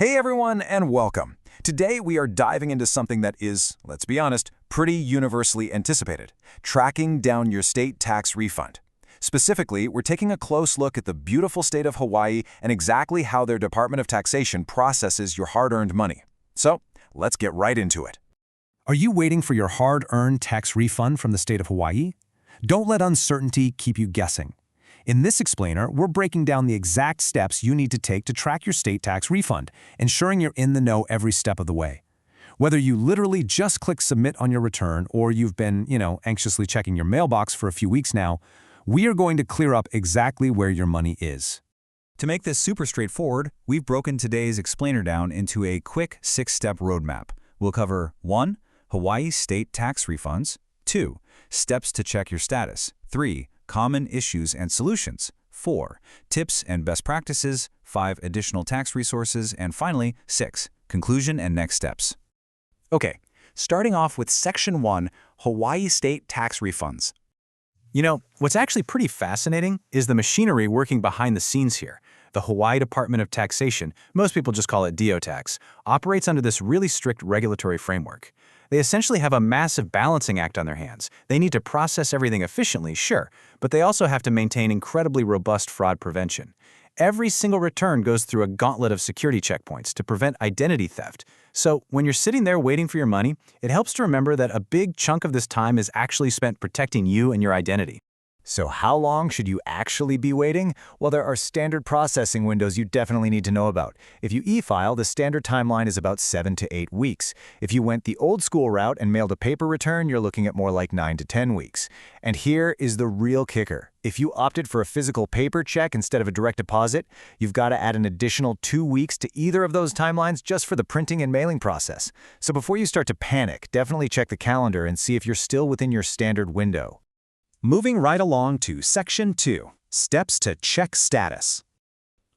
Hey everyone, and welcome. Today we are diving into something that is, let's be honest, pretty universally anticipated: tracking down your state tax refund. Specifically, we're taking a close look at the beautiful state of Hawaii and exactly how their Department of Taxation processes your hard-earned money. So, let's get right into it. Are you waiting for your hard-earned tax refund from the state of Hawaii? Don't let uncertainty keep you guessing. In this explainer, we're breaking down the exact steps you need to take to track your state tax refund, ensuring you're in the know every step of the way. Whether you literally just click submit on your return or you've been, anxiously checking your mailbox for a few weeks now, we are going to clear up exactly where your money is. To make this super straightforward, we've broken today's explainer down into a quick 6-step roadmap. We'll cover 1. Hawaii state tax refunds. 2. Steps to check your status. 3. Common issues and solutions. 4. Tips and best practices. 5. Additional tax resources. And finally, 6. Conclusion and next steps. Okay, starting off with Section 1, Hawaii State Tax Refunds. What's actually pretty fascinating is the machinery working behind the scenes here. The Hawaii Department of Taxation, most people just call it DO-Tax, operates under this really strict regulatory framework. They essentially have a massive balancing act on their hands. They need to process everything efficiently, sure, but they also have to maintain incredibly robust fraud prevention. Every single return goes through a gauntlet of security checkpoints to prevent identity theft. So when you're sitting there waiting for your money, it helps to remember that a big chunk of this time is actually spent protecting you and your identity. So how long should you actually be waiting? Well, there are standard processing windows you definitely need to know about. If you e-file, the standard timeline is about 7 to 8 weeks. If you went the old school route and mailed a paper return, you're looking at more like 9 to 10 weeks. And here is the real kicker. If you opted for a physical paper check instead of a direct deposit, you've got to add an additional 2 weeks to either of those timelines just for the printing and mailing process. So before you start to panic, definitely check the calendar and see if you're still within your standard window. Moving right along to Section 2, Steps to Check Status.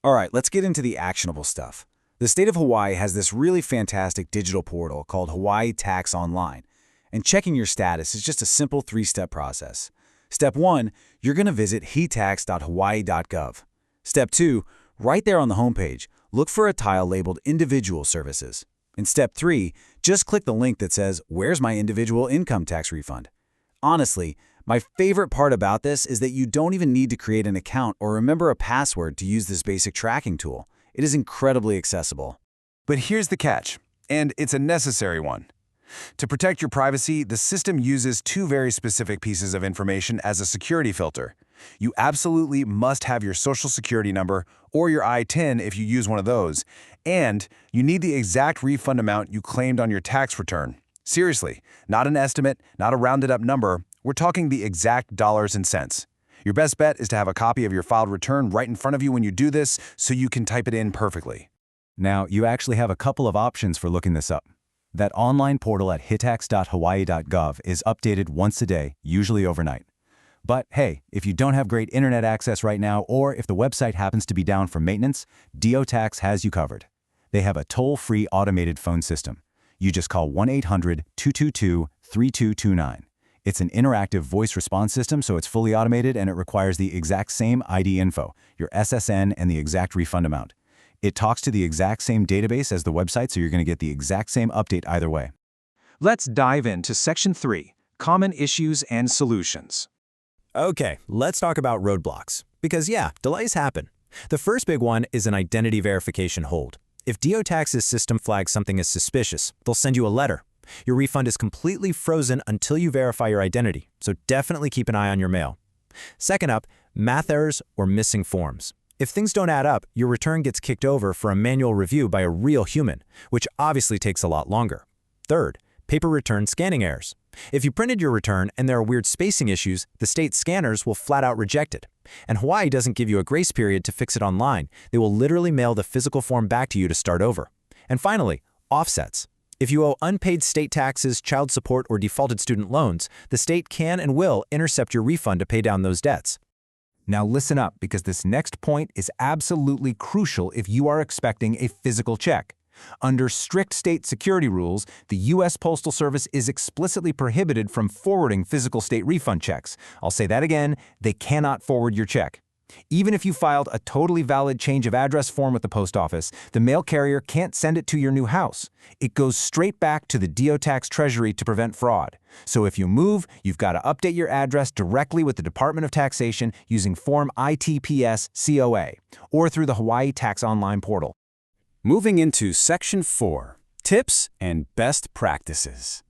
All right, let's get into the actionable stuff. The state of Hawaii has this really fantastic digital portal called Hawaii Tax Online, and checking your status is just a simple 3-step process. Step 1, you're going to visit hetax.hawaii.gov. Step 2, right there on the homepage, look for a tile labeled Individual Services. In Step 3, just click the link that says, "Where's my individual income tax refund?" Honestly, my favorite part about this is that you don't even need to create an account or remember a password to use this basic tracking tool. It is incredibly accessible. But here's the catch, and it's a necessary one. To protect your privacy, the system uses 2 very specific pieces of information as a security filter. You absolutely must have your social security number or your I-10 if you use one of those, and you need the exact refund amount you claimed on your tax return. Seriously, not an estimate, not a rounded up number. We're talking the exact dollars and cents. Your best bet is to have a copy of your filed return right in front of you when you do this so you can type it in perfectly. Now, you actually have a couple of options for looking this up. That online portal at hetax.hawaii.gov is updated once a day, usually overnight. But hey, if you don't have great internet access right now, or if the website happens to be down for maintenance, DO-Tax has you covered. They have a toll-free automated phone system. You just call 1-800-222-3229. It's an interactive voice response system, so it's fully automated and it requires the exact same ID info, your SSN, and the exact refund amount. It talks to the exact same database as the website, so you're going to get the exact same update either way. Let's dive into Section 3, Common Issues and Solutions. Okay, let's talk about roadblocks. Because yeah, delays happen. The first big one is an identity verification hold. If DO-Tax's system flags something as suspicious, they'll send you a letter. Your refund is completely frozen until you verify your identity, so definitely keep an eye on your mail. Second up, math errors or missing forms. If things don't add up, your return gets kicked over for a manual review by a real human, which obviously takes a lot longer. Third, paper return scanning errors. If you printed your return and there are weird spacing issues, the state scanners will flat out reject it. And Hawaii doesn't give you a grace period to fix it online. They will literally mail the physical form back to you to start over. And finally, offsets. If you owe unpaid state taxes, child support, or defaulted student loans, the state can and will intercept your refund to pay down those debts. Now listen up, because this next point is absolutely crucial if you are expecting a physical check. Under strict state security rules, the U.S. Postal Service is explicitly prohibited from forwarding physical state refund checks. I'll say that again, they cannot forward your check. Even if you filed a totally valid change of address form with the post office, the mail carrier can't send it to your new house. It goes straight back to the DO-Tax Treasury to prevent fraud. So if you move, you've got to update your address directly with the Department of Taxation using Form ITPS-COA or through the Hawaii Tax Online portal. Moving into Section 4, Tips and Best Practices.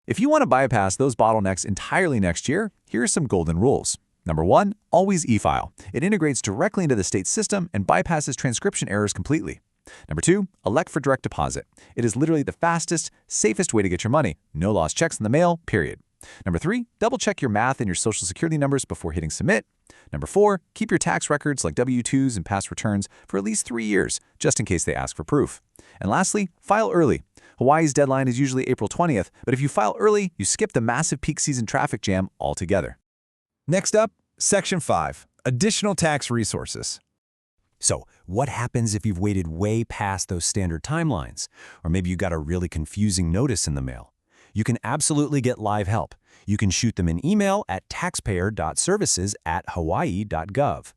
If you want to bypass those bottlenecks entirely next year, here are some golden rules. Number 1, always e-file. It integrates directly into the state system and bypasses transcription errors completely. Number 2, elect for direct deposit. It is literally the fastest, safest way to get your money. No lost checks in the mail, period. Number 3, double-check your math and your social security numbers before hitting submit. Number 4, keep your tax records like W-2s and past returns for at least 3 years, just in case they ask for proof. And lastly, file early. Hawaii's deadline is usually April 20th, but if you file early, you skip the massive peak season traffic jam altogether. Next up, Section 5, Additional Tax Resources. So, what happens if you've waited way past those standard timelines? Or maybe you got a really confusing notice in the mail. You can absolutely get live help. You can shoot them an email at taxpayer.services@hawaii.gov.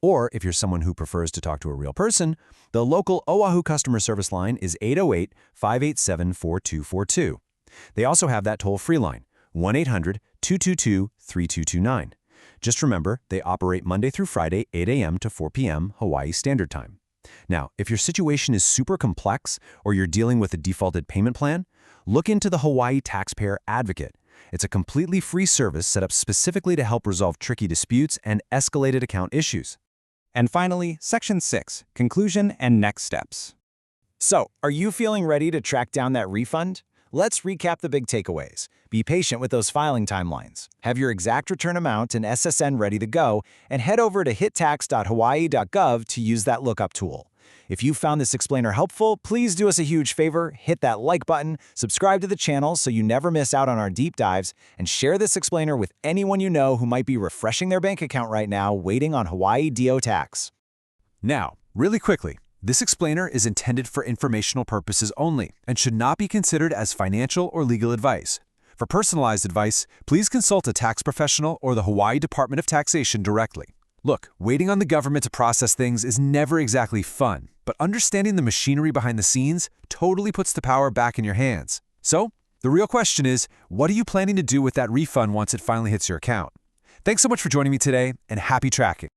Or if you're someone who prefers to talk to a real person, the local Oahu customer service line is 808-587-4242. They also have that toll-free line, 1-800-222-3229. Just remember, they operate Monday through Friday, 8 a.m. to 4 p.m. Hawaii Standard Time. Now, if your situation is super complex or you're dealing with a defaulted payment plan, look into the Hawaii Taxpayer Advocate. It's a completely free service set up specifically to help resolve tricky disputes and escalated account issues. And finally, Section 6, Conclusion and Next Steps. So, are you feeling ready to track down that refund? Let's recap the big takeaways. Be patient with those filing timelines. Have your exact return amount and SSN ready to go, and head over to hittax.hawaii.gov to use that lookup tool. If you found this explainer helpful, please do us a huge favor, hit that like button, subscribe to the channel so you never miss out on our deep dives, and share this explainer with anyone you know who might be refreshing their bank account right now waiting on Hawaii DO Tax. Now, really quickly, this explainer is intended for informational purposes only and should not be considered as financial or legal advice. For personalized advice, please consult a tax professional or the Hawaii Department of Taxation directly. Look, waiting on the government to process things is never exactly fun, but understanding the machinery behind the scenes totally puts the power back in your hands. So, the real question is, what are you planning to do with that refund once it finally hits your account? Thanks so much for joining me today, and happy tracking!